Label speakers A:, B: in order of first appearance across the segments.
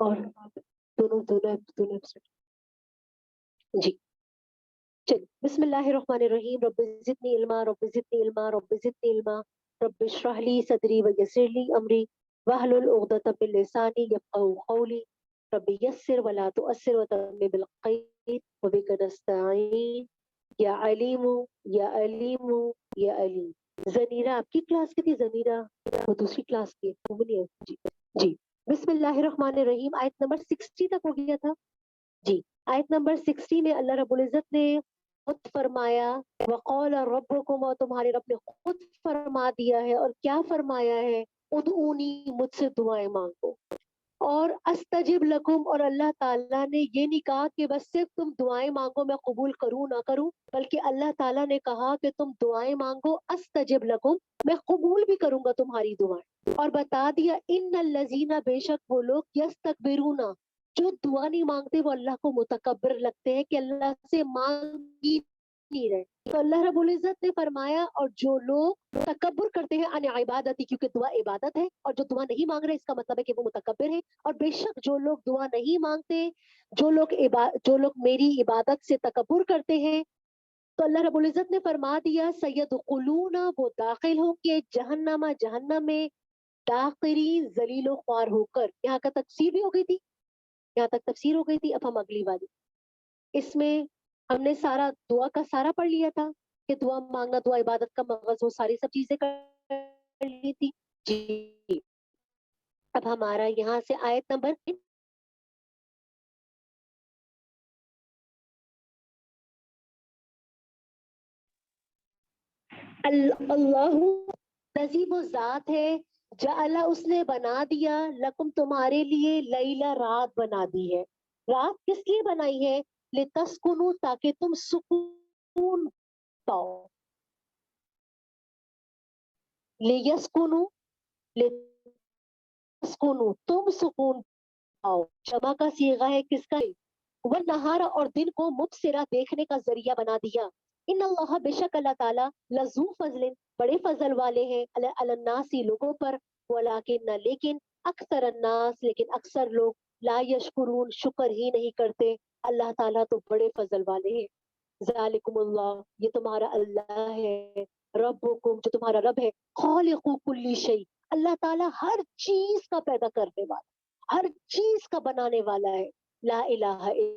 A: اور دونوں دونوں دونوں جی چلیے بسم اللہ الرحمن الرحیم رب زدنی علما رب زدنی علما رب زدنی علما رب اشرح لی صدری ویسر لی امری واحلل عقدۃ من لسانی یفقهوا قولی رب یسر ولا تؤثر وتمم بالخیر وبک نستعین یا علیم یا علیم یا علیم. زنیرہ آپ کی کلاس کی تھی؟ زنیرہ وہ دوسری کلاس کی ہے، وہ نہیں ہے. جی جی بسم اللہ الرحمن الرحیم. آیت نمبر 60 تک ہو گیا تھا. جی آیت نمبر 60 میں اللہ رب العزت نے خود فرمایا وقال ربکم، اور تمہارے رب نے خود فرما دیا ہے. اور کیا فرمایا ہے؟ ادعونی، مجھ سے دعائیں مانگو. اور استجب لکم، اور اللہ تعالیٰ نے یہ نہیں کہا کہ بس صرف تم دعائیں مانگو میں قبول کروں نہ کروں، بلکہ اللہ تعالیٰ نے کہا کہ تم دعائیں مانگو استجب لکم، میں قبول بھی کروں گا تمہاری دعائیں. اور بتا دیا ان الذین، بے شک وہ لوگ یستکبرون، جو دعا نہیں مانگتے وہ اللہ کو متکبر لگتے ہیں کہ اللہ سے مانگ ہی نہیں رہے. تو اللہ رب العزت نے فرمایا اور جو لوگ تکبر کرتے ہیں ان عبادتی، کیونکہ دعا عبادت ہے، اور جو دعا نہیں مانگ رہے اس کا مطلب ہے کہ وہ متکبر ہے. اور بے شک جو لوگ دعا نہیں مانگتے، جو لوگ میری عبادت سے تکبر کرتے ہیں، تو اللہ رب العزت نے فرما دیا سیدخلون، وہ داخل ہوں گے جہنم، جہنم میں داخرین، ذلیل و خوار ہو کر. یہاں کا تفسیر بھی ہو گئی تھی، یہاں تک تفسیر ہو گئی تھی. اب ہم اگلی والی، اس میں ہم نے سارا دعا کا سارا پڑھ لیا تھا کہ دعا مانگنا، دعا عبادت کا مغز، وہ ساری سب چیزیں کر لی تھی. جی اب ہمارا یہاں سے آیت نمبر اللہ نظیم و ذات ہے، جعلا، اس نے بنا دیا، لکم تمہارے لیے، لیلا، رات بنا دی ہے. رات کس لیے بنائی ہے؟ لتسکنو، تاکہ تم سکون پاؤ. لیسکنو، لتسکنو، تم سکون پاؤ. شمع کا صیغہ ہے کس کا؟ وہ نہار، اور دن کو مبصرہ، دیکھنے کا ذریعہ بنا دیا. ان اللہ، بے شک اللہ تعالیٰ، لذو فضل، بڑے فضل والے ہیں، علی الناس، لوگوں پر، ولیکن، لیکن، اکثر الناس، لیکن اکثر لوگ، لا یشکرون، شکر ہی نہیں کرتے. اللہ تعالیٰ تو بڑے فضل والے ہیں. ذالکم اللہ، یہ تمہارا اللہ ہے، ربکم، جو تمہارا رب ہے، خالق کل شیء، اللہ تعالیٰ ہر چیز کا پیدا کرنے والا، ہر چیز کا بنانے والا ہے. لا الہ الا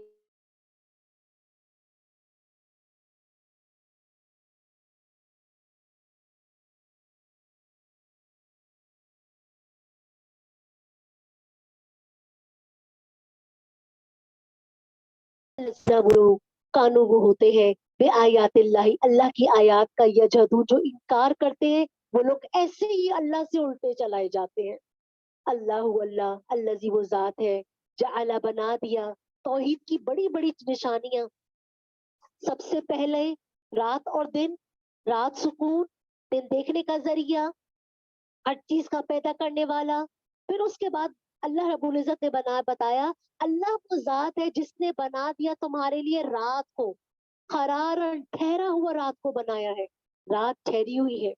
A: وہ کانو، وہ ہوتے ہیں بے آیات اللہ، اللہ کی آیات کا، یجہدو، جو انکار کرتے ہیں. وہ لوگ ایسے ہی اللہ سے الٹے چلائے جاتے ہیں. اللہ، اللہ الذی، وہ ذات ہے، جعل، بنا دیا، توحید کی بڑی بڑی نشانیاں. سب سے پہلے رات اور دن، رات سکون، دن دیکھنے کا ذریعہ، ہر چیز کا پیدا کرنے والا. پھر اس کے بعد اللہ رب العزت نے بتایا اللہ وہ ذات ہے جس نے بنا دیا تمہارے لیے رات کو، قرار، ٹھہرا ہوا رات کو بنایا ہے. رات ٹھہری ہوئی ہے،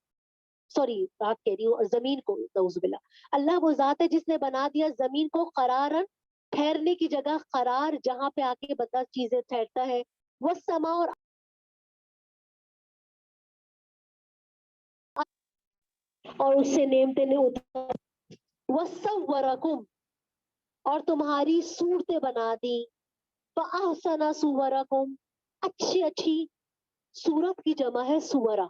A: سوری رات کہہ رہی ہوں، اور زمین کو، نعوذ باللہ. اللہ وہ ذات ہے جس نے بنا دیا زمین کو قرارن، ٹھہرنے کی جگہ، قرار جہاں پہ آ کے بندہ چیزیں ٹھہرتا ہے. وہ سما، اور اس سے نعمتیں نے اتار. وَصَوَّرَكُمْ، اور تمہاری صورتیں بنا دی. فَأَحْسَنَ صُوَرَكُمْ، اچھی اچھی، صورت کی جمع ہے سورہ،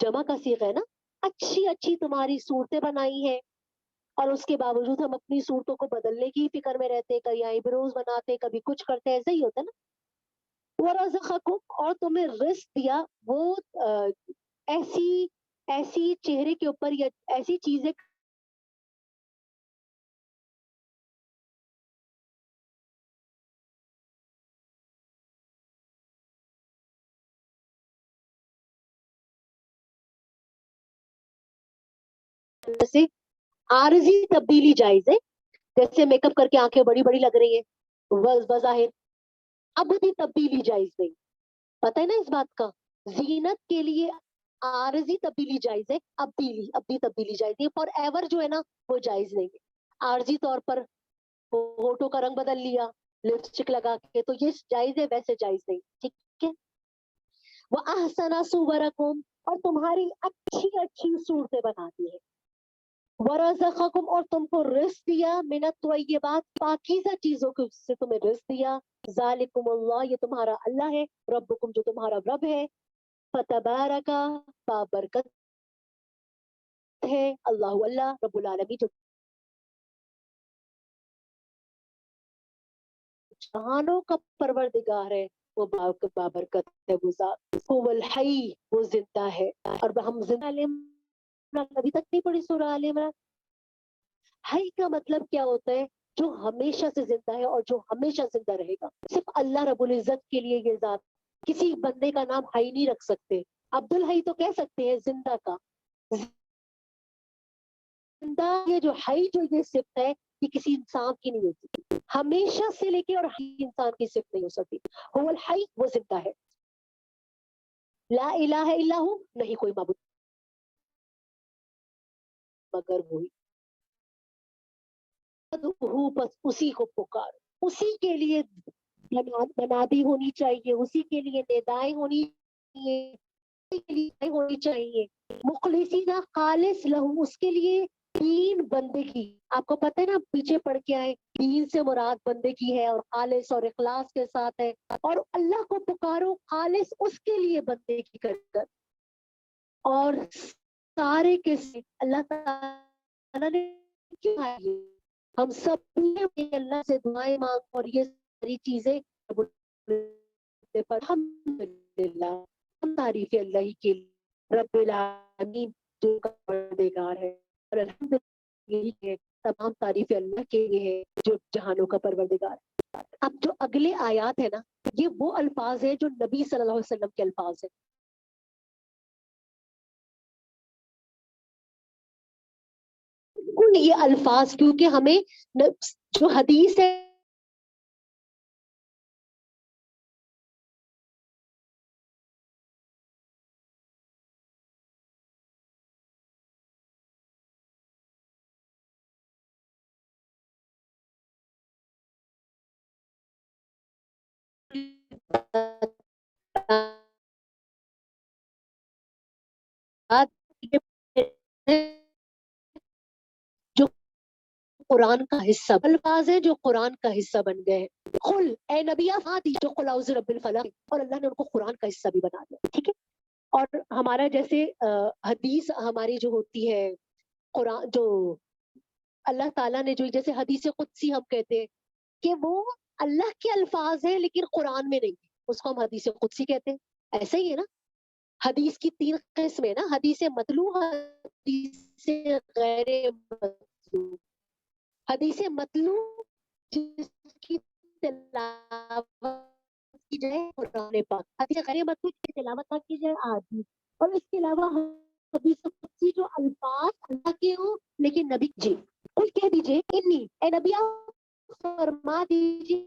A: جمع کا صیغہ ہے نا. اچھی اچھی تمہاری صورتیں بنائی ہیں. اور اس کے باوجود ہم اپنی صورتوں کو بدلنے کی فکر میں رہتے، کبھی آئی بروز بناتے، کبھی کچھ کرتے، ایسا ہی ہوتا ہے نا. وَرَزَقَكُمْ، اور تمہیں رزق دیا، وہ ایسی ایسی چہرے کے اوپر یا ایسی چیزیں سے عارضی تبدیلی جائز ہے. جیسے میک اپ کر کے آنکھیں بڑی بڑی لگ رہی ہیں بظاہر، اب بھی تبدیلی جائز نہیں. پتہ ہے نا اس بات کا؟ زینت کے لیے عارضی تبدیلی جائز ہے، ابدی تبدیلی جائز ہے. فار ایور جو ہے نا وہ جائز نہیں ہے. عارضی طور پر होठों का रंग बदल लिया लिपस्टिक लगा के, तो ये जायज है, वैसे जायज नहीं, ठीक है। वो अहसना सुवरकुम, और तुम्हारी अच्छी अच्छी सूरतें बनाती है। वरज़क़कुम, और तुमको रिस्क दिया, मिनत तय्यिबात, पाकीज़ा चीजों के से तुम्हें रिस्क दिया। ज़ालिकुमुल्लाह, ये तुम्हारा अल्लाह है, रब्बुकुम, जो तुम्हारा रब है, फतबारका, बाबरकत है, अल्लाहु, अल्लाह, रब्बुल आलमीन, जो जहानों का परवरदिगार है, वो बाबरकत है, वो ज़ात, हुवल हय्य, वो जिंदा है। और हम जिंदा अभी तक नहीं पढ़ी सूरह आले इमरान। हई का मतलब क्या होता है? जो हमेशा से जिंदा है और जो हमेशा जिंदा रहेगा। सिर्फ अल्लाह रब्बुल इज्जत के लिए ये जात, किसी बंदे का नाम हई नहीं रख सकते। अब्दुल हई तो कह सकते हैं जिंदा का, जिंदा, ये जो हई, जो ये सिफ्त है, ये किसी इंसान की नहीं होती, हमेशा से लेके, और हई इंसान की सिफ्त नहीं हो सकती। हुवल हई, वो जिंदा है। ला इलाहा इल्लहु, नहीं कोई माबूद मगर वही। बस उसी को पुकार, उसी के लिए मनादी होनी चाहिए, उसी के लिए निदाएं होनी चाहिए, उसी के लिए होनी चाहिए। मुखलिसीना खालिस लहू, उसके लिए दीन बंदगी। आपको पता है ना, पीछे पढ़ के आए, दीन से मुराद बंदगी है, और खालिस और इखलास के साथ है। और अल्लाह को पुकारो खालिस उसके लिए बंदगी कर कर, और सारे के अल्लाह ताला ने क्यों आई? हम सब अल्लाह से दुआएं मांग, और ये सारी चीजें अल्हम्दुलिल्लाह, हम तारीफ अल्लाह ही के लिए, रब्बिल आलमीन, जो परवरदिगार है। और अल्हम्दुलिल्लाह यही है, तमाम तारीफ अल्लाह के लिए है, जो जहानों का परवरदिगार है। अब जो अगले आयात है ना, ये वो अल्फाज है जो नबी सल्लल्लाहु अलैहि वसल्लम के अल्फाज है। ये अल्फाज, क्योंकि हमें जो हदीस है जो कुरान का हिस्सा, अल्फाज है जो कुरान का हिस्सा बन गए हैं। खुल ए नबी फाती, जो कुल औज़ु रब्बिल फलक, और अल्लाह ने उनको कुरान का हिस्सा भी बना दिया, ठीक है। और हमारा जैसे हदीस हमारी जो होती है, कुरान जो अल्लाह ताला ने, जो जैसे हदीस कुदसी हम कहते हैं कि वो अल्लाह के अल्फाज है लेकिन कुरान में नहीं, उसको हम हदीस कुदसी कहते हैं। ऐसा ही है ना, हदीस की तीन किस्म है ना, हदीस मतलू, हदीस गैर मतलू। हदीस मतलू जिसकी तिलावत की जाए कुरान पाक, हदीस गैर मतलू की तिलावत ना की जाए आदि। और इसके अलावा हदीस कुदसी जो अल्फाज अल्लाह के हो लेकिन नबी जी, कुल कह दीजिए इन्नी, ए नबी आप फरमा दीजिए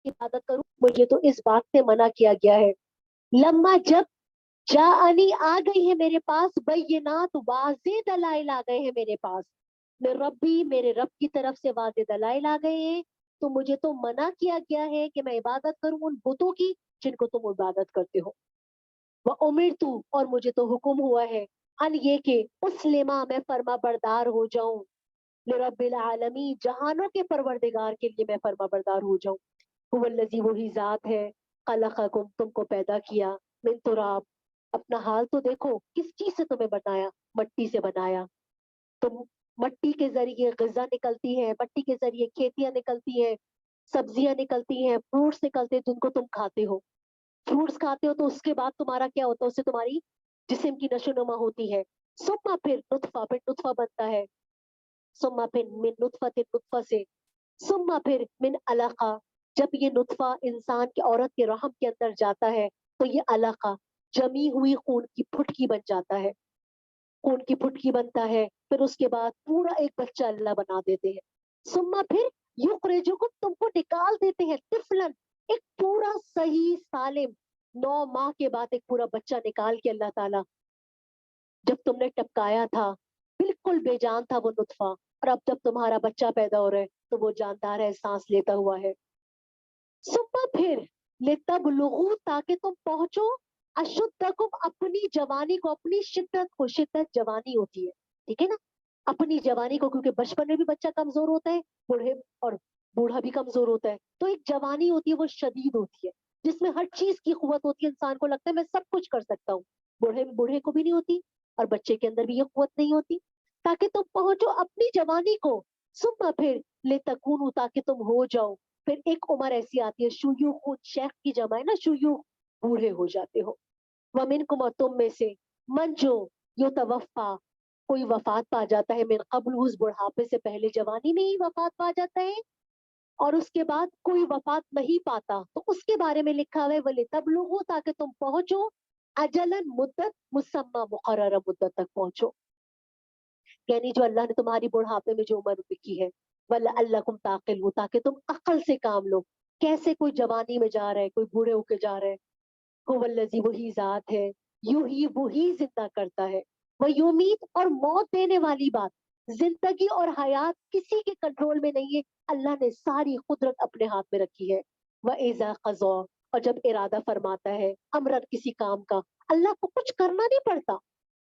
A: इबादत करूं, मुझे तो इस बात से मना किया गया है। लम्मा जब जाअनी, आ गई है मेरे पास, बैयिनात, वाज़ेह दलाइल आ गए हैं मेरे पास, मैं रब्बी, मेरे रब की तरफ से वाज़ेह दलाइल आ गए हैं, तो मुझे तो मना किया गया है कि मैं इबादत करूं उन बुतों की जिनको तुम इबादत करते हो। व उमिरतु, और मुझे तो हुक्म हुआ है, अन ये के उस्लिमा, मैं फर्मा बरदार हो जाऊं, लिरब्बिल आलमीन, जहानों के परवरदिगार के लिए मैं फर्मा बरदार हो जाऊं। हुवल्लज़ी, वही जात है, खलक़कुम, तुमको पैदा किया, मिन तुराब, अपना हाल तो देखो, किस चीज से तुम्हें बनाया, मट्टी से बनाया। तुम मट्टी के जरिए ग़िज़ा निकलती है, मट्टी के जरिए खेतियां निकलती हैं, सब्जियां निकलती हैं, फ्रूट्स निकलते हैं जिनको तुम खाते हो। फ्रूट्स खाते हो तो उसके बाद तुम्हारा क्या होता है, उससे तुम्हारी जिस्म की नशोनुमा होती है। सुम्मा, फिर नुत्फा, फिर नुत्फा बनता है। सुम्मा, फिर मिन नुत्फतिन, नुत्फा से। सुम्मा, फिर मिन अलका, जब ये नुत्फा इंसान की, औरत के रहम के अंदर जाता है, तो ये अलका जमी हुई खून की फुटकी बन जाता है, खून की फुटकी बनता है। फिर उसके बाद पूरा एक बच्चा अल्लाह बना देते हैं। सुम्मा, फिर युखरिजुकुम, तुमको निकाल देते हैं, तिफलन, एक पूरा सही सालिम, 9 माह के बाद एक पूरा बच्चा निकाल के अल्लाह ताला, जब तुमने टपकाया था बिल्कुल बेजान था वो नुतफा, और अब जब तुम्हारा बच्चा पैदा हो रहा है तो वो जानदार है, सांस लेता हुआ है। सुबह फिर लेतबलुगु, ताकि तुम पहुंचो अशुद्धकुम, अपनी जवानी को, अपनी शिद्दत को, शिद्दत जवानी होती है, ठीक है ना, अपनी जवानी को, क्योंकि बचपन में भी बच्चा कमजोर होता है, बूढ़े और बूढ़ा भी कमजोर होता है, तो एक जवानी होती है वो शदीद होती है, जिसमें हर चीज की कुव्वत होती है, इंसान को लगता है मैं सब कुछ कर सकता हूँ। बूढ़े बूढ़े को भी नहीं होती, और बच्चे के अंदर भी ये कुव्वत नहीं होती, ताकि तुम पहुंचो अपनी जवानी को। सुबह फिर ले तकून, ताकि तुम हो जाओ। फिर एक उम्र ऐसी आती है, शुयूख, शेख की जमा है ना शुयूख, बूढ़े हो जाते हो। वमिनकुम, और तुम में से, मन जो यो तवफ़ा, कोई वफात पा जाता है, मिन कब्ल, उस बुढ़ापे से पहले जवानी में ही वफात पा जाता है, और उसके बाद कोई वफात नहीं पाता, तो उसके बारे में लिखा हुआ है वले तबलुगु, ताकि तुम पहुंचो अजलन, मुद्दत, मुसम्मा, मुकर्ररा मुद्दत तक पहुंचो, यानी जो अल्लाह ने तुम्हारी बुढ़ापे में जो उम्र लिखी है, वल्ला अल्लाकुम ताकिलू, ताकि तुम अक्ल से काम लो। कैसे कोई जवानी में जा रहा है, कोई बूढ़े होके जा रहा है, हुवल्लज़ी, वही जात है, यू ही वही जिंदा करता है, वह युमीत, और मौत देने वाली बात, जिंदगी और हयात किसी के कंट्रोल में नहीं है, अल्लाह ने सारी कुदरत अपने हाथ में रखी है। वह इज़ा क़ज़ा, और जब इरादा फरमाता है अमरन, किसी काम का, अल्लाह को कुछ करना नहीं पड़ता,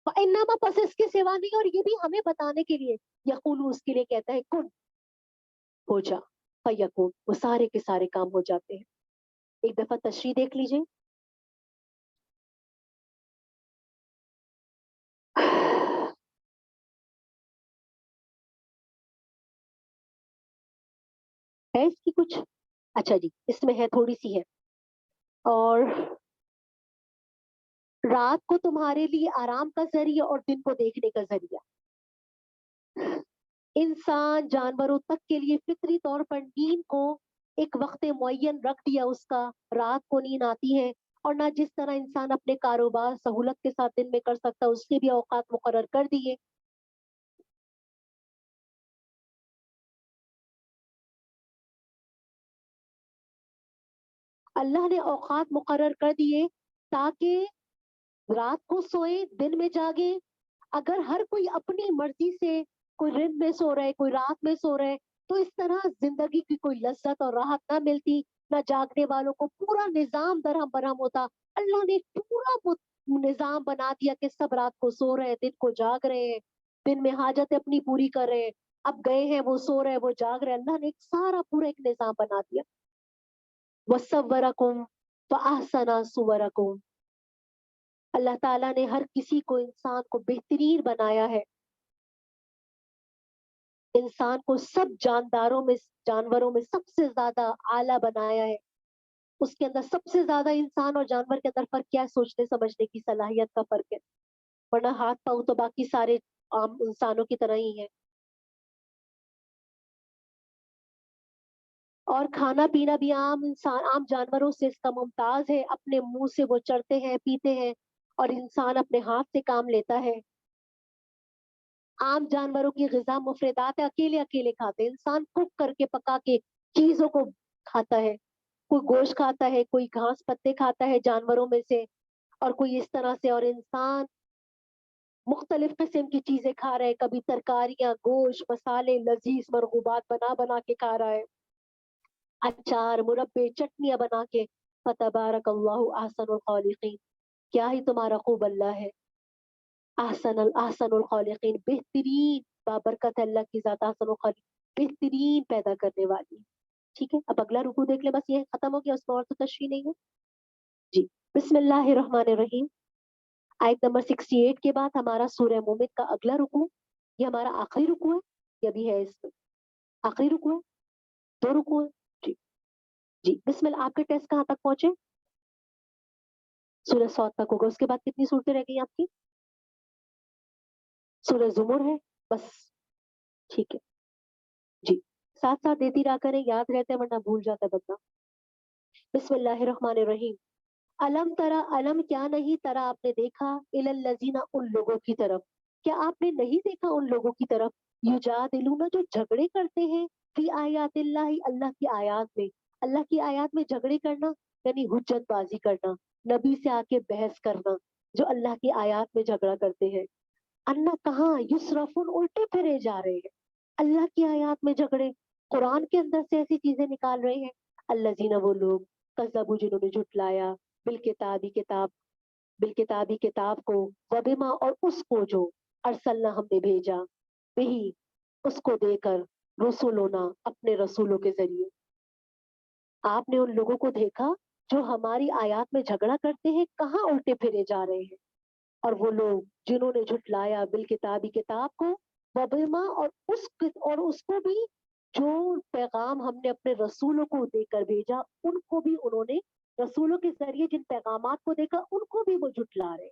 A: इन्नमा, बस इसके सिवा नहीं, और ये भी हमें बताने के लिए, यकूलु, उसके लिए कहता है कुन, हो जा, फयकून, वो सारे के सारे काम हो जाते हैं। एक दफा तशरीह देख लीजिए। है इसकी कुछ? अच्छा जी, इसमें है, थोड़ी सी है। और रात को तुम्हारे लिए आराम का जरिया और दिन को देखने का जरिया, इंसान जानवरों तक के लिए फितरी तौर पर नींद को एक वक्त मुअय्यन रख दिया उसका, रात को नींद आती है, और ना जिस तरह इंसान अपने कारोबार सहूलत के साथ दिन में कर सकता है, उसके भी औकात मुकर्रर कर दिए। अल्लाह ने औकात मुकर्रर कर दिए, ताकि रात को सोए, दिन में जागे। अगर हर कोई अपनी मर्जी से, कोई दिन में सो रहा है, कोई रात में सो रहा है, तो इस तरह जिंदगी की कोई लज्जत और राहत ना मिलती, ना जागने वालों को पूरा निजाम दरहम बरहम होता। अल्लाह ने एक पूरा निजाम बना दिया कि सब रात को सो रहे हैं, दिन को जाग रहे हैं, दिन में हाजत अपनी पूरी कर रहे हैं, अब गए हैं वो सो रहे हैं, वो जाग रहे हैं, अल्लाह ने एक सारा पूरा एक निजाम बना दिया। वसव्वरकुम फअहसना सुवरकुम, अल्लाह ताला ने हर किसी को, इंसान को बेहतरीन बनाया है, इंसान को सब जानदारों में, जानवरों में सबसे ज्यादा आला बनाया है। उसके अंदर सबसे ज्यादा इंसान और जानवर के अंदर फर्क क्या है? सोचने समझने की सलाहियत का फर्क है, वरना हाथ पाँव तो बाकी सारे आम इंसानों की तरह ही है। और खाना पीना भी आम इंसान, आम जानवरों से इसका मुमताज है, अपने मुंह से वो चढ़ते हैं, पीते हैं, और इंसान अपने हाथ से काम लेता है। आम जानवरों की ग़िज़ा मुफ़रदात है, अकेले अकेले खाते हैं, इंसान कुक करके पका के चीजों को खाता है, कोई गोश्त खाता है, कोई घास पत्ते खाता है जानवरों में से, और कोई इस तरह से, और इंसान मुख्तलिफ किस्म की चीजें खा रहे हैं, कभी तरकारियां, गोश्त, मसाले, लजीज मरगूबात बना बना के खा रहा है, अचार, मुरब्बे, चटनियां बना के। फतबारकल्लाहु अहसनुल खालिकीन, क्या ही तुम्हारा खूब अल्लाह है, अहसनुल खालिकीन, बेहतरीन, बाबरकत है अल्लाह की जात, अहसनुल खालिक, बेहतरीन पैदा करने वाली है। ठीक है, अब अगला रुकू देख ले, बस ये खत्म हो गया, उसमें और तो तशरीह नहीं है जी। बिस्मिल्लाहिर्रहमानिर्रहीम। आयत नंबर 68 के बाद हमारा सूरह मोमिन का अगला रुकू, ये हमारा आखिरी रुकू है, ये भी है इसमें आखिरी रुकू है, 2 रुकू है जी। जी बिस्मिल्लाह, आपके टेस्ट कहाँ तक पहुंचे? सूरह सौद तक होगा, उसके बाद कितनी सूरतें रह गई आपकी? सूरह जुमर है बस, ठीक है जी। साथ साथ देती रहा करें, याद रहते हैं, वरना भूल जाता है बंदा। बिस्मिल्लाहिर्रहमानिर्रहीम। अलम तरा, अलम क्या नहीं, तरा आपने देखा, इलल लजीना, उन लोगों की तरफ, क्या आपने नहीं देखा उन लोगों की तरफ, युजादिलूना जो झगड़े करते हैं, फी आयातिल्लाही अल्लाह की आयात में, अल्लाह की आयात में झगड़े करना यानी हुज्जतबाजी करना, नबी से आके बहस करना, जो अल्लाह की आयात में झगड़ा करते हैं। अन्ना कहाँ युसरफुन उल्टे फिरे जा रहे हैं, अल्लाह की आयात में झगड़े, कुरान के अंदर से ऐसी चीजें निकाल रहे हैं। अल्लाजीना वो लोग, कज़्ज़बू जिन्होंने झुटलाया, बिल किताबी किताब, बिल किताबी किताब को, वबिमा और उसको जो, अरसलना हमने भेजा, वही उसको देकर, रसूलोना अपने रसूलों के जरिए। आपने उन लोगों को देखा जो हमारी आयात में झगड़ा करते हैं, कहाँ उल्टे फिरे जा रहे हैं। और वो लोग जिन्होंने झुटलाया बिल किताबी किताब को, वबिमा और उसको भी जो पैगाम हमने अपने रसूलों को देकर भेजा, उनको भी उन्होंने, रसूलों के जरिए जिन पैगामात को देखा उनको भी वो झुटला रहे।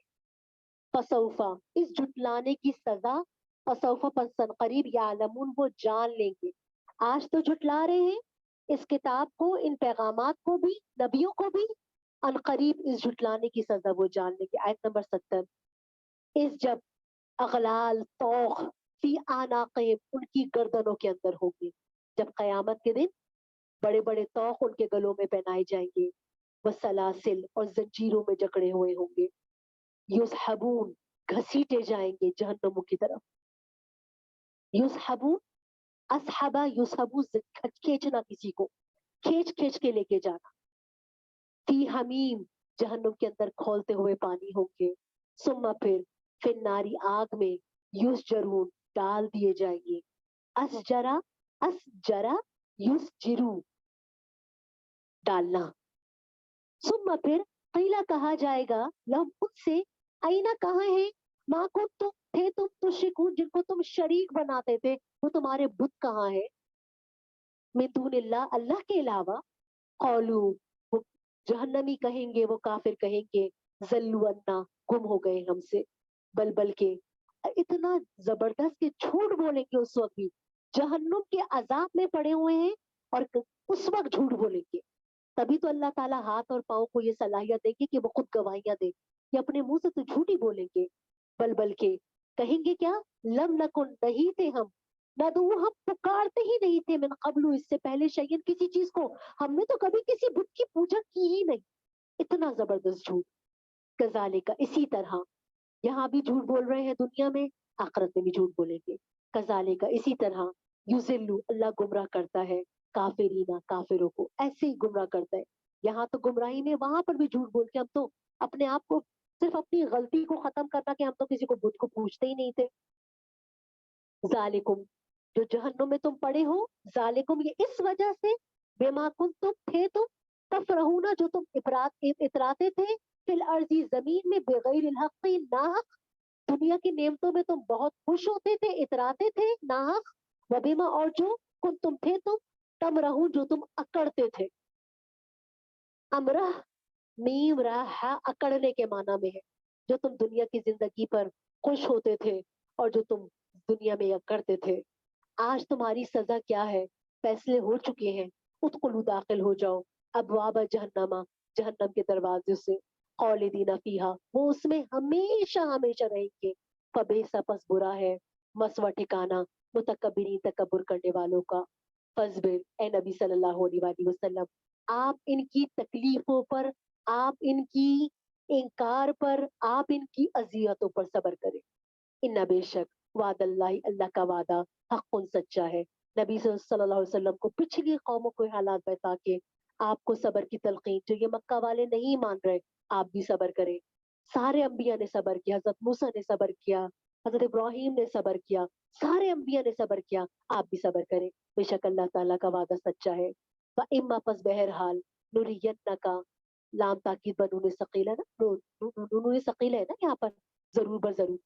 A: फसौफा इस झुटलाने की सजा, फसौफा पसन करीब यालमून वो जान लेंगे। आज तो झुटला रहे हैं इस किताब को, इन पैगामात को भी, नबियों को भी, अनकरीब इस झुटलाने की सजा वो जान लेंगे। आयत नंबर 70। इस जब अगलाल तौख फी आनाक़िहिम उनकी गर्दनों के अंदर होगी, जब कयामत के दिन बड़े बड़े तौख उनके गलों में पहनाए जाएंगे, वसलासिल और जंजीरों में जकड़े हुए होंगे, युसहबून घसीटे जाएंगे जहन्नमों की तरफ। युसहबून, असहबा युसहबू खींचना, किसी को खींच खींच के लेके जाना। फी हमीम जहन्नुम के अंदर खोलते हुए पानी होंगे, सुम्मा फिर नारी आग में, यूस जरून डाल दिए जाएंगे, अस जरा यूस जिरू डालना। सुम्मा फिर कईला कहा जाएगा, लम उनसे, आईना कहाँ है, माँ को तुम थे, तुम तुश्रिकून जिनको तुम शरीक बनाते थे, वो तुम्हारे बुत कहाँ है, मिन दूनिल्लाह अल्लाह के अलावा। कौलू वो जहन्नमी कहेंगे, वो काफिर कहेंगे, जल्लू अन्ना गुम हो गए हमसे, बल के इतना जबरदस्त कि झूठ बोलेंगे उस वक्त भी, जहन्नुम के अजाब में पड़े हुए हैं और उस वक्त झूठ बोलेंगे। तभी तो अल्लाह ताला हाथ और पाँव को ये सलाहियत देंगे कि वो खुद गवाहियां दे, ये अपने मुंह से तो झूठ ही बोलेंगे। बल के कहेंगे क्या, लम नकुन नहीं थे हम, नदू हम पुकारते ही नहीं थे, मिन कबलू इससे पहले, शयन किसी चीज को, हमने तो कभी किसी बुत की पूजा की ही नहीं। इतना जबरदस्त झूठ। कजालिका इसी तरह, यहाँ भी झूठ बोल रहे हैं दुनिया में, आखिरत में भी झूठ बोलेंगे। कजालिका इसी तरह, युजिल्लु अल्लाह गुमराह करता है, काफिरीना काफिरों को ऐसे ही गुमराह करता है। यहाँ तो गुमराही में, वहां पर भी झूठ बोल के हम तो अपने आप को, सिर्फ अपनी गलती को खत्म करना कि हम तो किसी को बुत को पूछते ही नहीं थे। जालिकुम जो जहन्नुम में तुम पड़े हो, जालिकुम ये इस वजह से, बेमा कुन तुम थे तुम, तफरहूना जो तुम इतराते थे, फिल अर्जी जमीन में, बेगैर हक नाहक, दुनिया की नेमतों में तुम बहुत खुश होते थे, इतराते थे नाहक, वबीमा और जो कुन तुम थे तुम, तम रहू जो तुम अकड़ते थे। अमरह मीम रहा अकड़ने के माना में है, जो तुम दुनिया की जिंदगी पर खुश होते थे और जो तुम दुनिया में अकड़ते थे। आज तुम्हारी सजा क्या है, फैसले हो चुके हैं, उदखुलू दाखिल हो जाओ, अबवाब जहन्नमा जहन्नम के दरवाजे से, खालिदीना फीहा वो उसमें हमेशा हमेशा रहेंगे, फबीसा पस बुरा है, मसवा ठिकाना मुतकब्बिरीन तकब्बुर करने वालों का। फस्बिर ए नबी सल्लल्लाहु अलैहि वसल्लम, आप इनकी तकलीफों पर, आप इनकी इनकार पर, आप इनकी अजियतों पर सब्र करें। इन्ना बेशक वादल्लाही अल्लाह का वादा हक़ुन सच्चा है। नबी सल्लल्लाहु अलैहि वसल्लम को पिछली कौमों के हालात बता के आपको सबर की तलकीन, जो ये मक्का वाले नहीं मान रहे, आप भी सबर करें। सारे अंबिया ने सबर किया, हजरत मूसा ने सबर किया, हजरत इब्राहिम ने सबर किया, सारे अंबिया ने सबर किया, आप भी सबर करें। बेशक अल्लाह ताला का वादा सच्चा है। व इम्मा पस बहरहाल नुरियन्ना का, लाम ताकीद बनून सकीला ना, नून सकीला है ना यहाँ पर, जरूर बर जरूर,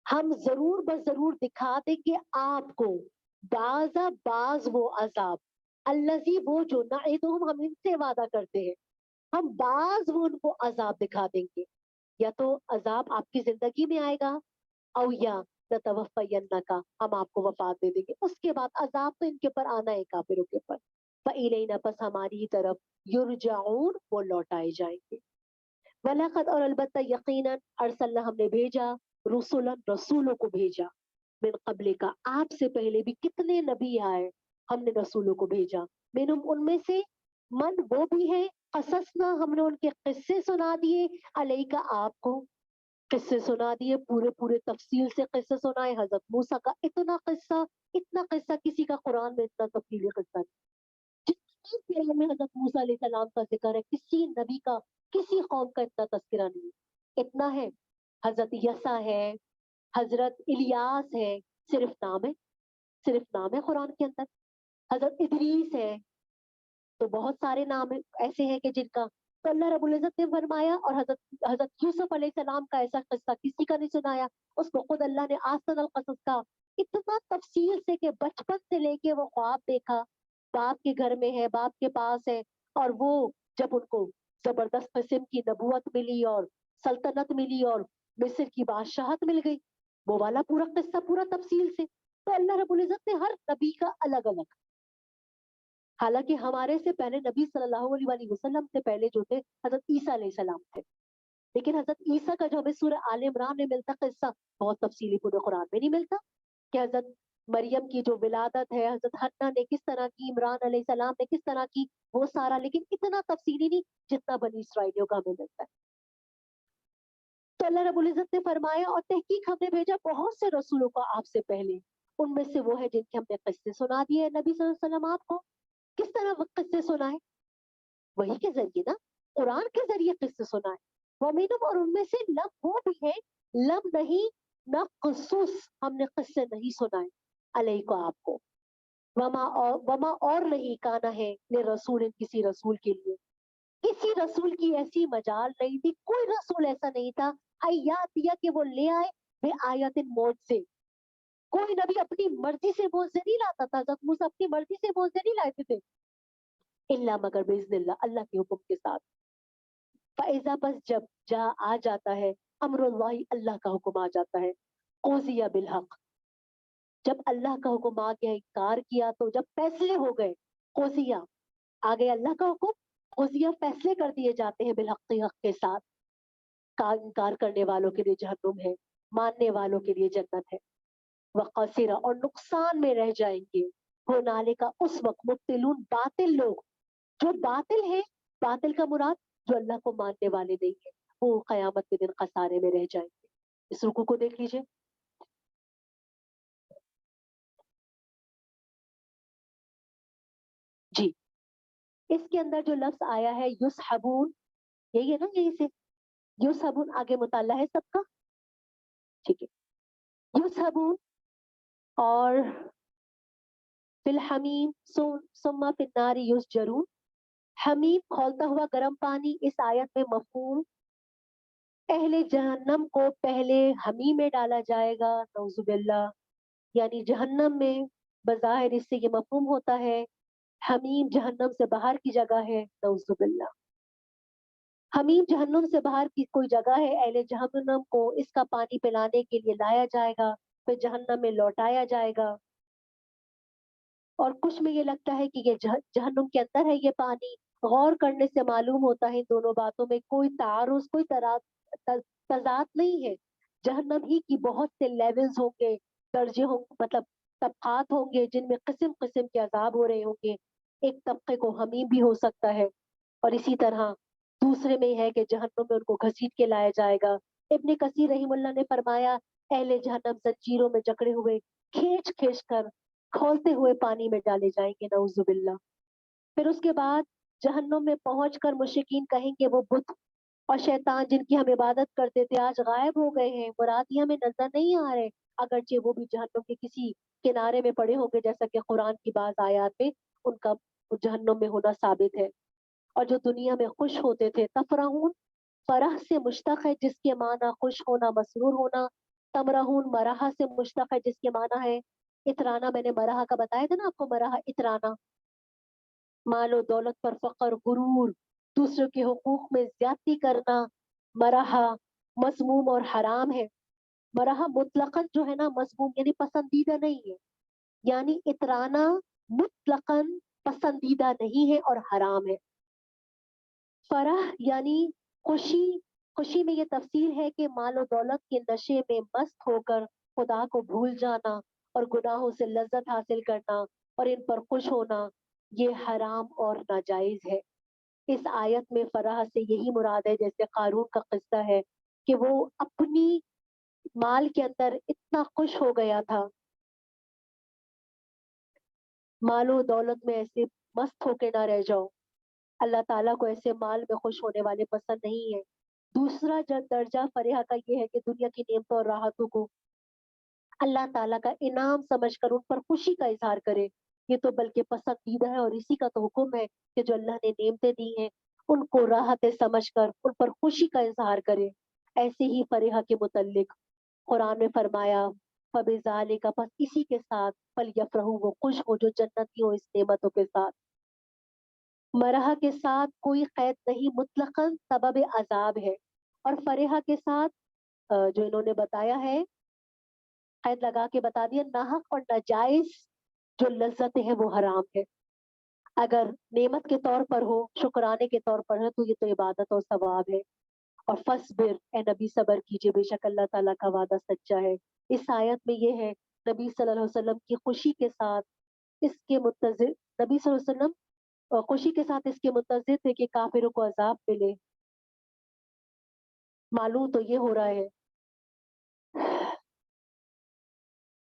A: हम जरूर ब जरूर दिखा देंगे आपको, बाजा बाज वो अजाब, अल्लजी वो जो नाइदुहुम हम इनसे वादा करते हैं, हम बाज वो उनको अजाब दिखा देंगे। या तो अजाब आपकी जिंदगी में आएगा, और या नतवफ़यन्ना का हम आपको वफात दे देंगे, उसके बाद अजाब तो इनके ऊपर आना है काफिरों के ऊपर। फ़इलैना पस हमारी ही तरफ, युरजाऊन वो लौटाए जाएंगे। वलकद और अलबत्ता यकीनन, अरसलना हमने भेजा, रुसुलन रसूलों को भेजा, मिन क़ब्लिका, आपसे पहले भी कितने नबी आए, हमने रसूलों को भेजा। मिनहुम, उनमें से, मन वो भी है, कससना, हमने उनके किस्से सुना दिए, अलैका, आपको किस्से सुना दिए, पूरे पूरे तफसील से किस्से सुनाए। हजरत मूसा का इतना किस्सा किसी का कुरान में इतना तफसीली किस्सा नहीं। जितनी प्यारे में हजरत मूसा अलैहिस्सलाम का जिक्र है, किसी नबी का, किसी कौम का इतना तस्करा नहीं है। इतना है, हजरत यसा है, हजरत इलियास है, सिर्फ नाम है, सिर्फ नाम है कुरान के अंदर। हजरत इदरीस है, तो बहुत सारे नाम ऐसे हैं कि जिनका, तो अल्लाह रब्बुल इज्जत ने फरमाया। और हजरत हजरत यूसुफ अलैहिस्सलाम का ऐसा किस्सा किसी का नहीं सुनाया, उसको खुद अल्लाह ने आसन अल कसस का इतना तफसील से, कि बचपन से लेके वो ख्वाब देखा, बाप के घर में है, बाप के पास है, और वो जब उनको जबरदस्त किस्म की नबूवत मिली और सल्तनत मिली और मिस्र की बादशाहत मिल गई, वो वाला पूरा किस्सा पूरा तफसील से। तो अल्लाह रब्बुल इज्जत ने हर नबी का अलग अलग, हालांकि हमारे से पहले नबी सल्लल्लाहु अलैहि वसल्लम से पहले जो थे हजरत ईसा अलैहिस्सलाम थे, लेकिन हजरत ईसा का जो हमें सूरह आल इमरान में मिलता किस्सा, बहुत तफसीली पूरे कुरान में नहीं मिलता, कि हजरत मरियम की जो विलादत है, हजरत हन्ना ने किस तरह की, इमरान अलैहिस्सलाम ने किस तरह की, वो सारा, लेकिन इतना तफसीली नहीं जितना बनी इसराइलियों का हमें मिलता है। तो अल्लाह रब्बुल इज्जत ने फरमाया, और तहकीक हमने भेजा बहुत से रसूलों को आपसे पहले, उनमें से वो है जिनके हमने किस्से सुना दिए नबी सल्लल्लाहु अलैहि वसल्लम आपको। किस तरह किस्से सुनाए? वही के जरिए ना, कुरान के जरिए किससे सुना है। वमीनुम, और उनमें से लम वो भी है, लम नहीं, न खुसूस, हमने किससे नहीं सुनाए, अलई को, आपको। वमा और नहीं काना है ने रसूल, किसी रसूल के लिए, किसी रसूल की ऐसी मजाल नहीं थी, कोई रसूल ऐसा नहीं था, अयातिया कि वो ले आए बे आयतिन, मौजज़े। कोई नबी अपनी मर्जी से मौजज़े नहीं लाता था, हज़रत मूसा अपनी मर्जी से मौजज़े नहीं लाते थे, इल्ला मगर बिइज़्निल्लाह, अल्लाह के हुक्म के साथ। फ़ैज़ा, बस जब जा आ जाता है, अम्रुल्लाहि, अल्लाह का हुक्म आ जाता है, क़ुज़िया बिल हक़, जब अल्लाह का हुक्म आ गया, इनकार किया, तो जब फैसले हो गए, क़ुज़िया, आ गया अल्लाह का हुक्म, क़ुज़िया, फैसले कर दिए जाते हैं, बिल हक़, हक़ के साथ। का इनकार करने वालों के लिए जहन्नुम है, मानने वालों के लिए जन्नत है। वक़सीरा, और नुकसान में रह जाएंगे, हुनालिका, उस वक्त, मुब्तिलून, बातिल लोग, जो बातिल है, बातिल का मुराद जो अल्लाह को मानने वाले नहीं है, वो कयामत के दिन खसारे में रह जाएंगे। इस रुकू को देख लीजिए। जी, इसके अंदर जो लफ्ज आया है युसहबून, यही है ना, यही से युसहबून आगे मुताल्ला है सबका, ठीक है। युसहबून, और फिल हमीम, सुम्मा फिन नारी युसजरून, हमीम खौलता हुआ गर्म पानी, इस आयत में मफहूम, अहले जहन्नम को पहले हमीम में डाला जाएगा, नऊजुबिल्लाह, यानी जहन्नम में, बज़ाहिर इससे ये मफहूम होता है, हमीम जहन्नम से बाहर की जगह है, नऊजुबिल्लाह। हमीम जहन्नम से बाहर की कोई जगह है, अहले जहन्नम को इसका पानी पिलाने के लिए लाया जाएगा, फिर जहन्नम में लौटाया जाएगा। और कुछ में ये लगता है कि ये जहन्नुम के अंदर है ये पानी। गौर करने से मालूम होता है इन दोनों बातों में कोई तारुज, कोई तजाद नहीं है। जहन्नम ही की बहुत से लेवल्स होंगे, दर्जे होंगे, मतलब तबकात होंगे, जिनमें किस्म किस्म के अजाब हो रहे होंगे। एक तबके को हमीम भी हो सकता है, और इसी तरह दूसरे में है कि जहन्नुम में उनको घसीट के लाया जाएगा। इब्ने कसीर रहीमुल्लाह ने फरमाया, अहले जहन्नम जंजीरों में जकड़े हुए, खींच खींच कर खौलते हुए पानी में डाले जाएंगे, नऊजुबिल्लाह। फिर उसके बाद जहन्नुम में पहुंचकर मुशरिकीन कहेंगे, वो बुत और शैतान जिनकी हम इबादत करते थे आज गायब हो गए हैं, मुराद ये हमें नजर नहीं आ रहे, अगरचे वो भी जहन्नुम के किसी किनारे में पड़े होंगे, जैसा कि कुरान की बाज आयात में उनका जहन्नुम में होना साबित है। और जो दुनिया में खुश होते थे, तफरहून, फरह से मुश्तक है जिसके माना खुश होना, मसरूर होना। तमरहून मराहा से मुश्तक है जिसके माना है इतराना। मैंने मराहा का बताया था ना आपको, मराहा इतराना, मालो दौलत पर फकर, गुरूर, दूसरों के हुकूक में ज्यादती करना, मराहा मजमूम और हराम है। मराहा मुतलकन जो है ना, मजमूम यानी पसंदीदा नहीं है, यानी इतराना मुतलकन पसंदीदा नहीं है और हराम है। फरह यानी खुशी, खुशी में ये तफसील है कि मालो दौलत के नशे में मस्त होकर خدا کو بھول جانا اور گناہوں سے لذت حاصل کرنا اور ان پر خوش ہونا یہ حرام اور ناجائز ہے۔ اس آیت میں فرح سے یہی مراد ہے، جیسے قارون کا قصہ ہے کہ وہ اپنی مال کے اندر اتنا خوش ہو گیا تھا، مال و دولت میں ایسے مست ہو کے نہ رہ جاؤ۔ اللہ تعالیٰ کو ایسے مال میں خوش ہونے والے پسند نہیں ہے۔ دوسرا درجہ فرحہ کا یہ ہے کہ دنیا کی نعمتوں اور راحتوں کو اللہ تعالیٰ کا انعام سمجھ کر ان پر خوشی کا اظہار کرے۔ یہ تو بلکہ پسندیدہ ہے اور اسی کا تو حکم ہے کہ جو اللہ نے نعمتیں دی ہیں ان کو راحتیں سمجھ کر ان پر خوشی کا اظہار کرے۔ ایسے ہی فرحہ کے متعلق قرآن میں فرمایا فَبِذَالِكَ، پس اسی کے ساتھ فَلْيَفْرَحُوا، وہ خوش ہو جو جنتی ہو اس نعمتوں کے ساتھ۔ مرحہ کے ساتھ کوئی قید نہیں، مطلقاً سبب عذاب ہے، اور فرحہ کے ساتھ جو انہوں نے بتایا ہے قید لگا کے بتا دیا، ناحق اور ناجائز جو لذتیں ہیں وہ حرام ہے۔ اگر نعمت کے طور پر ہو، شکرانے کے طور پر ہے، تو یہ تو عبادت اور ثواب ہے۔ اور فصبر، اے نبی صبر کیجئے، بے شک اللہ تعالیٰ کا وعدہ سچا ہے۔ اس آیت میں یہ ہے نبی صلی اللہ علیہ وسلم کی خوشی کے ساتھ اس کے منتظر، نبی صلی اللہ علیہ وسلم خوشی کے ساتھ اس کے منتظر تھے کہ کافروں کو عذاب ملے۔ معلوم تو یہ ہو رہا ہے،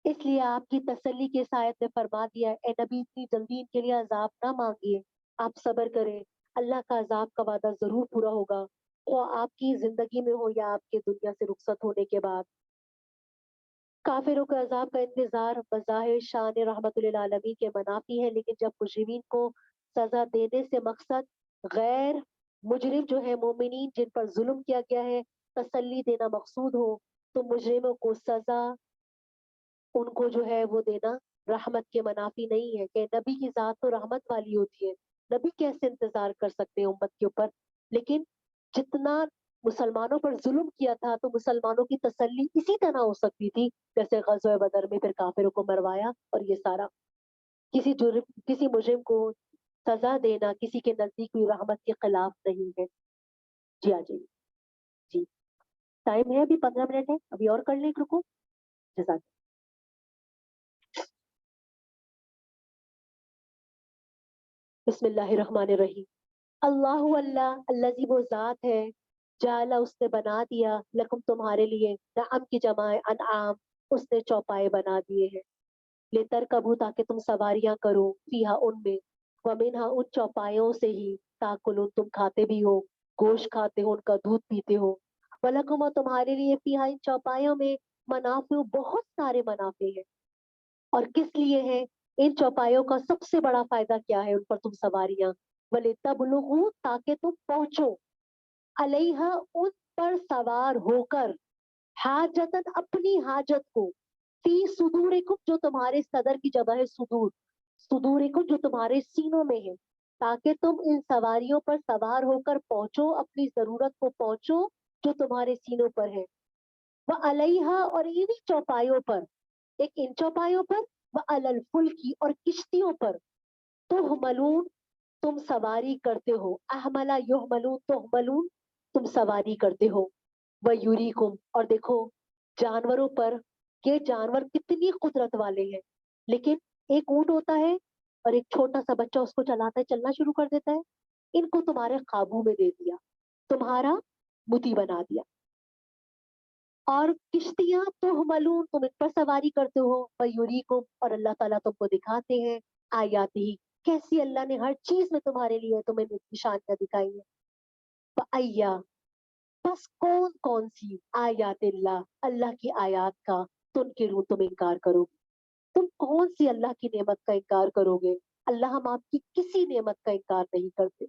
A: اس لیے آپ کی تسلی کے آیت نے فرما دیا اے نبی اتنی جلدی ان کے لیے عذاب نہ مانگیے، آپ صبر کریں، اللہ کا عذاب کا وعدہ ضرور پورا ہوگا، وہ آپ کی زندگی میں ہو یا آپ کے دنیا سے رخصت ہونے کے بعد۔ کافروں کے عذاب کا انتظار بظاہر شان رحمت للعالمین کے منافی ہے، لیکن جب مجرمین کو سزا دینے سے مقصد غیر مجرم جو ہے مومنین جن پر ظلم کیا گیا ہے تسلی دینا مقصود ہو، تو مجرموں کو سزا ان کو جو ہے وہ دینا رحمت کے منافی نہیں ہے۔ کہ نبی کی ذات تو رحمت والی ہوتی ہے، نبی کیسے انتظار کر سکتے ہیں امت کے اوپر، لیکن جتنا مسلمانوں پر ظلم کیا تھا تو مسلمانوں کی تسلی اسی طرح ہو سکتی تھی جیسے غزوہ بدر میں پھر کافروں کو مروایا، اور یہ سارا کسی مجرم کو سزا دینا کسی کے نزدیک بھی رحمت کے خلاف نہیں ہے۔ جی آ جائیے، جی ٹائم ہے ابھی 15 منٹ ہے، ابھی اور کر لیں ایک رکو، جزاک۔ بسم اللہ الرحمن الرحیم۔ اللہ اللہ، اللہ وہ ذات ہے، جعل اس نے بنا دیا، لکم تمہارے لیے، نعم کی جمع ہے انعام، اس نے چوپائے بنا دیے ہیں، لترکبو تاکہ تم سواریاں کرو، فیہا ان میں، ومنہا ان چوپایوں سے ہی، تاکلون تم کھاتے بھی ہو، گوشت کھاتے ہو، ان کا دودھ پیتے ہو، ولکم اور تمہارے لیے فیہا ان چوپایوں میں منافع بہت سارے منافع ہیں، اور کس لیے ہے ان چوپایوں کا سب سے بڑا فائدہ کیا ہے، ان پر تم سواریاں، وَلِتَبْلُغُوا تاکہ تم پہنچو، علیہا ان پر سوار ہو کر، حاجتن اپنی حاجت کو، فی صدورکم جو تمہارے صدر کی جگہ ہے صدور، صدورکم جو تمہارے سینوں میں ہے، تاکہ تم ان سواریوں پر سوار ہو کر پہنچو، اپنی ضرورت کو پہنچو جو تمہارے سینوں پر ہے، وَعَلَيْهَا اور انہی چوپایوں پر، ایک ان چوپایوں پر، وَعَلَى الْفُلْكِ اور کشتیوں پر، تُحْمَلُونَ تم سواری کرتے ہو، احملہ یحملون تحملون تم سواری کرتے ہو، وَيُرِيكُمْ اور دیکھو جانوروں پر، یہ جانور کتنی قدرت والے ہیں، لیکن ایک اونٹ ہوتا ہے اور ایک چھوٹا سا بچہ اس کو چلاتا ہے، چلنا شروع کر دیتا ہے، ان کو تمہارے قابو میں دے دیا، تمہارا مطیع بنا دیا، اور کشتیاں تحملون تم ان پر سواری کرتے ہو، وَيُرِيكُمْ اور اللہ تعالیٰ تم کو دکھاتے ہیں آیاتی، کیسی اللہ نے ہر چیز میں تمہارے لیے تمہیں نشانیاں دکھائی ہیں، فَأَيَّا بس کون کون سی آیات اللہ، اللہ کی آیات کا تنکرون تم انکار کرو گے، تم کون سی اللہ کی نعمت کا انکار کرو گے؟ اللہ ہم آپ کی کسی نعمت کا انکار نہیں کرتے،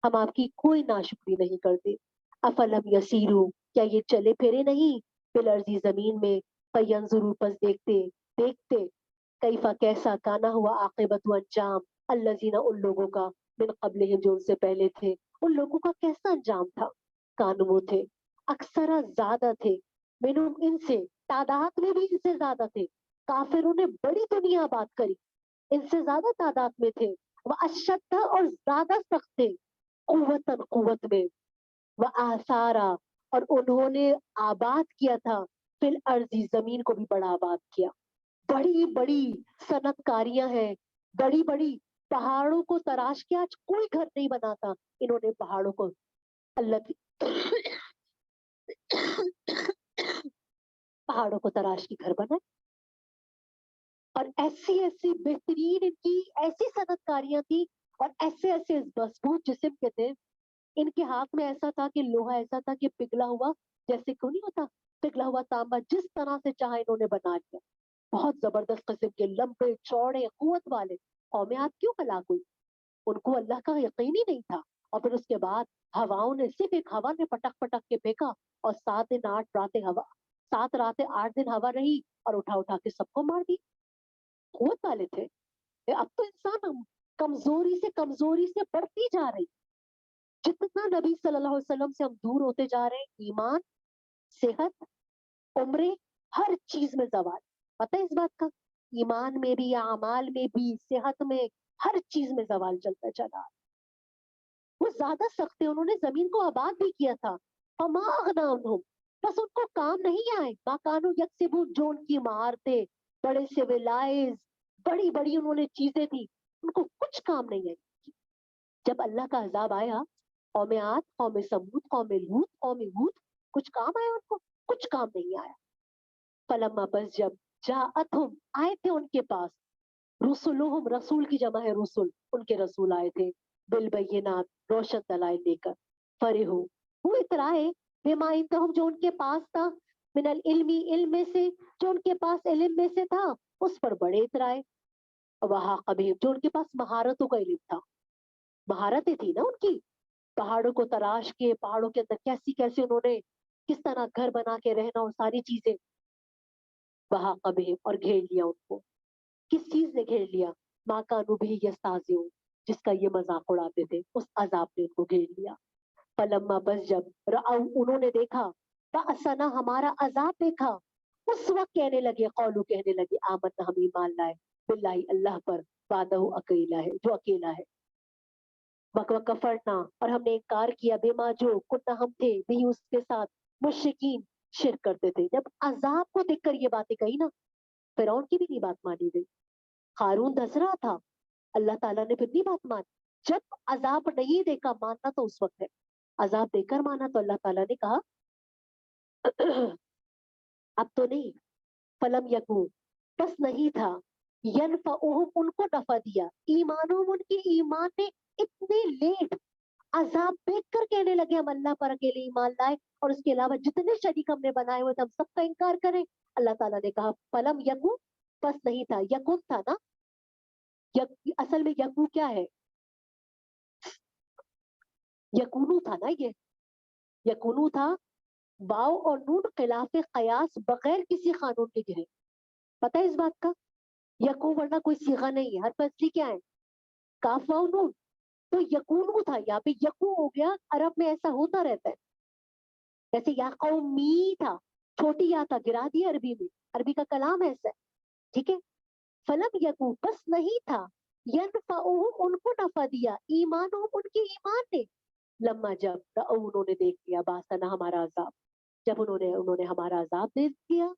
A: ہم آپ کی کوئی ناشکری نہیں کرتے۔ افلم یسیرو کیا یہ چلے پھرے نہیں، بالارضی زمین میں، فینظروا پس دیکھتے دیکھتے، کیفا کیسا کانا ہوا عاقبت و انجام، الذین ان لوگوں کا، من قبلہم جو ان سے پہلے تھے، ان لوگوں کا کیسا انجام تھا، کانو تھے، اکثر زیادہ تھے، منہم ان سے، تعداد میں بھی ان سے زیادہ تھے، کافروں نے بڑی دنیا بات کری، ان سے زیادہ تعداد میں تھے، وہ اشد اور زیادہ سخت تھے، قوتاً قوت میں، وہ آثارا اور انہوں نے آباد کیا تھا फिल अर्जी, जमीन को भी बड़ा आबाद किया। बड़ी बड़ी सनतकारियां हैं, बड़ी बड़ी पहाड़ों को तराश के, आज कोई घर नहीं बनाता, इन्होंने पहाड़ों को अल्लाह की पहाड़ों को तराश के घर बनाए। और ऐसी ऐसी बेहतरीन इनकी ऐसी सनतकारियां थी, और ऐसे ऐसे मजबूत जिस्म के थे। इनके हाथ में ऐसा था कि लोहा ऐसा था कि पिघला हुआ, जैसे क्यों नहीं होता, पिघला हुआ तांबा, जिस तरह से चाहा इन्होंने बना लिया। बहुत जबरदस्त किस्म के लंबे चौड़े कुवत वाले। कौमें आज क्यों हलाक हुई? उनको अल्लाह का यकीन ही नहीं था। और फिर उसके बाद हवाओं ने, सिर्फ एक हवा ने पटक पटक के फेंका, और 7 दिन 8 रातें हवा, 7 रातें 8 दिन हवा रही, और उठा उठा के सबको मार दी। कुवत वाले थे। अब तो इंसान कमजोरी से बढ़ती जा रही। जितना नबी सल्लल्लाहु अलैहि वसल्लम से हम दूर होते जा रहे हैं, ईमान, सेहत, उम्रे, हर चीज में जवाल। पता है इस बात का? ईमान में भी, अमाल में भी, सेहत में, हर चीज में जवाल चलता चला। वो ज्यादा सख्त थे, उन्होंने जमीन को आबाद भी किया था। बस उनको काम नहीं आए। माकानू यकसिबू, जो उनकी महारतें, बड़े सिविलाइज, बड़ी बड़ी उन्होंने चीजें थी, उनको कुछ काम नहीं आई। जब अल्लाह का अजाब आया, कौम आद, कौम समूद, कौम लूत, कौम हूद, कुछ काम आया उनको? कुछ काम नहीं आया। फलम्मा, बस जब जाअतहुम, आए थे उनके पास, रुसुलुहुम, रसूल की जमा है रुसुल, उनके रसूल आए थे, बिल बैयिनात, रोशन दलाइल लेकर, फरिहू, वो इतराए, बिमा इंदहुम, जो उनके पास था, मिनल इल्मी, इल्म में से, जो उनके पास इल्म में से था, उस पर बड़े इतराए। वहां कभी, जो उनके पास महारतों का इल्म था, महारतें थी ना उनकी, पहाड़ों को तराश के, पहाड़ों के अंदर कैसी कैसी उन्होंने किस तरह घर बना के रहना, और सारी चीजें, वहां कभी, और घेर लिया उनको। किस चीज ने घेर लिया? माँ कानू भी यस्ताज़िऊन, जिसका ये मजाक उड़ाते थे, उस अजाब ने उनको घेर लिया। फलम्मा, बस जब रअऊ, उन्होंने देखा, बअसना, हमारा अजाब देखा, उस वक्त कहने लगे, कौलू, कहने लगे, आमन, हम ईमान लाए, बिल्लाही, अल्लाह पर, वादहू, अकेला है, जो अकेला है, कफरना, और हमने इनकार किया, बेमा, जो कुन्ना, हम थे, भी उसके साथ, मुश्रिकीन, शिरक करते थे। जब अजाब को देखकर ये बातें कही ना, फिरौन की भी नहीं बात मानी गई। हारून धस रहा था, अल्लाह ताला ने फिर नहीं बात मानी। जब अजाब नहीं देखा, मानना तो उस वक्त है, अजाब देकर माना तो अल्लाह ताला ने कहा अब तो नहीं। फलम यकू, बस नहीं था, यनफउहुम, उनको नफा दिया, ईमानुहुम, उनके ईमान ने, इतने लेट, अजाब देख कर कहने लगे हम अल्लाह पर अकेले ईमान लाए, और उसके अलावा जितने शरीक हमने बनाए हुए थे हम सबका इनकार करें। अल्लाह ताला ने कहा, फलम यकू, बस नहीं था, यकुन था ना, असल में यकू क्या है? यकूनू था ना ये, यकूनू था, वाव और नून खिलाफ कयास, बगैर किसी कानून के गिरे। पता है इस बात का? यकू वरना कोई सीगा नहीं है, हर फैसली क्या है? काफ वाव नून। तो यकूनू था, यहाँ पे यकू हो गया, अरब में ऐसा होता रहता है। जैसे या कौमी था, छोटी या था, गिरा दिया अरबी में, अरबी का कलाम ऐसा है, ठीक है। फलम यकू, बस नहीं था, यनफउहुम, उनको नफा दिया, ईमानुहुम, उनके ईमान ने, लम्मा, जब रअऊ, उन्होंने देख लिया, बासना, हमारा अजाब, जब उन्होंने उन्होंने हमारा अजाब देख लिया।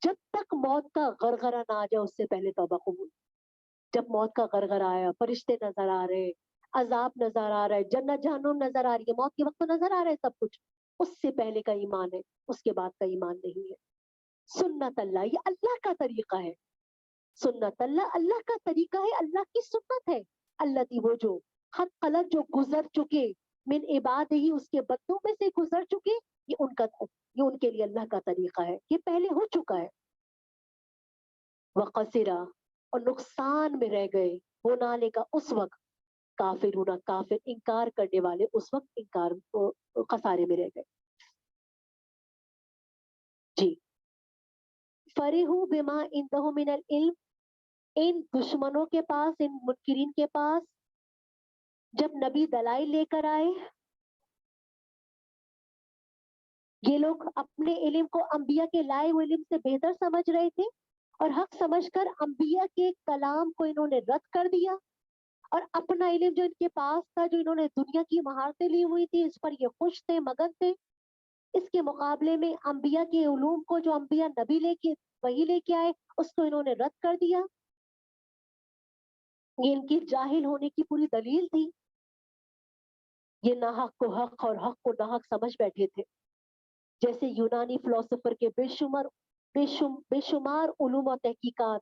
A: जब तक मौत का गरगरा ना आ जाए, उससे पहले तौबा कबूल। जब मौत का गरगरा आया, फरिश्ते नजर आ रहे, अजाब नजर आ रहा है, जन्नत जहन्नुम नजर आ रही है, मौत के वक्त तो नजर आ रहा है सब कुछ, उससे पहले का ईमान है, उसके बाद का ईमान नहीं है। सुन्नत अल्लाह, ये अल्लाह का तरीका है। सुन्नत अल्लाह, अल्लाह का तरीका है, अल्लाह की सुन्नत है। अल्लाह की, वो जो हद कलर, जो गुजर चुके, मिन इबाद ही, उसके बंदों में से गुजर चुके, ये उनका, ये उनके लिए अल्लाह का तरीका है, ये पहले हो चुका है। वक़सिरा, और नुकसान में रह गए, होनाले का, उस वक्त, काफिरूना, काफिर, इनकार करने वाले उस वक्त इनकार, खसारे में रह गए। जी, फरिहू बिमा इंदहु मिनल इल्म, इन दुश्मनों के पास, इन मुनकिरीन के पास, जब नबी दलाइल लेकर आए, ये लोग अपने इल्म को अंबिया के लाए हुए इल्म से बेहतर समझ रहे थे, और हक समझकर अंबिया के कलाम को इन्होंने रद्द कर दिया, और अपना इल्म जो इनके पास था, जो इन्होंने दुनिया की महारतें ली हुई थी, इस पर ये खुश थे, मगन थे, اس کے مقابلے میں انبیاء کے علوم کو جو انبیاء نبی وہی لے کے آئے اس کو انہوں نے رد کر دیا. یہ ان کی جاہل ہونے کی پوری دلیل تھی. یہ ناحق کو حق اور حق کو ناحق سمجھ بیٹھے تھے. جیسے یونانی فلسفر کے بے شمار علوم و تحقیقات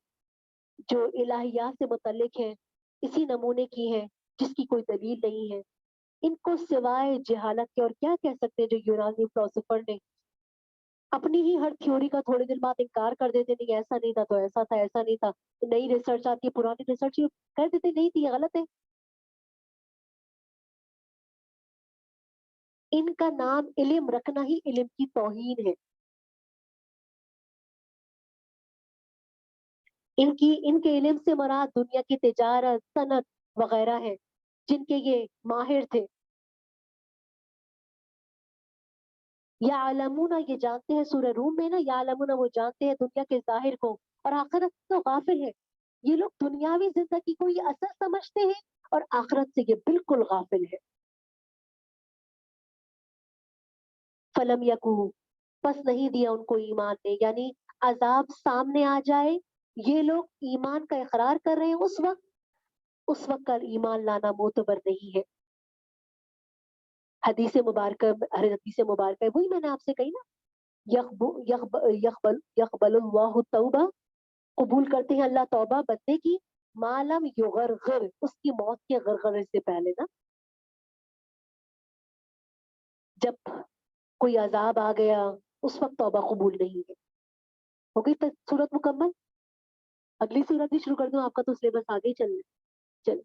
A: جو الہیات سے متعلق ہیں اسی نمونے کی ہیں جس کی کوئی دلیل نہیں ہے. ان کو سوائے جہالت کے اور کیا کہہ سکتے ہیں. جو یونانی فلسفر نے اپنی ہی ہر تھیوری کا تھوڑے دن بعد انکار کر دیتے, نہیں ایسا نہیں تھا تو ایسا تھا, ایسا نہیں تھا, نئی ریسرچ آتی ہے پرانی ریسرچ کر دیتے نہیں تھی, غلط ہے. ان کا نام علم رکھنا ہی علم کی توہین ہے. ان کے علم سے مراد دنیا کی تجارت, صنعت وغیرہ ہے جن کے یہ ماہر تھے. یعلمون یہ جانتے ہیں, سورہ روم میں نا یعلمون وہ جانتے ہیں دنیا کے ظاہر کو اور آخرت تو غافل ہے. یہ لوگ دنیاوی زندگی کو یہ اصل سمجھتے ہیں اور آخرت سے یہ بالکل غافل ہے. فلم یکو پس نہیں دیا ان کو ایمان نے, یعنی عذاب سامنے آ جائے یہ لوگ ایمان کا اقرار کر رہے ہیں اس وقت کا ایمان لانا معتبر نہیں ہے. حدیث مبارکہ وہی میں نے آپ سے کہی نا, یقبل اللہ التوبہ, قبول کرتے ہیں اللہ توبہ بندے کی, معلوم یغرغر اس کی موت کے غرغرے سے پہلے نا. جب کوئی عذاب آ گیا اس وقت توبہ قبول نہیں ہے. ہو گئی سورت مکمل. اگلی سورت بھی شروع کر دوں, آپ کا تو سلیبس آگے ہی چل چل.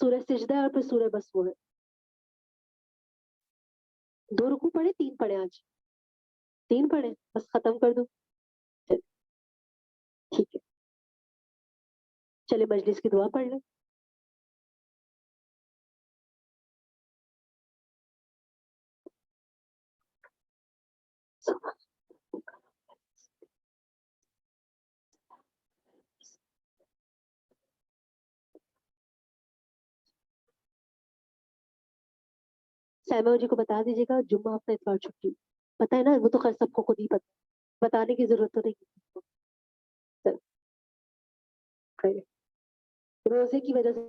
A: سورہ سجدہ ہے اور پھر سورہ بس وہ ہے. 2 رکوع پڑھے 3 پڑھے, آج 3 پڑھے, بس ختم کر دوں. چل ٹھیک ہے, چلے مجلس کی دعا پڑھ لیں. سیما جی کو بتا دیجیے گا جمعہ ہفتہ اتوار چھٹی, پتا ہے نا, وہ تو خیر سب کو خود ہی پتا, بتانے کی ضرورت تو نہیں. چل, روزے کی وجہ سے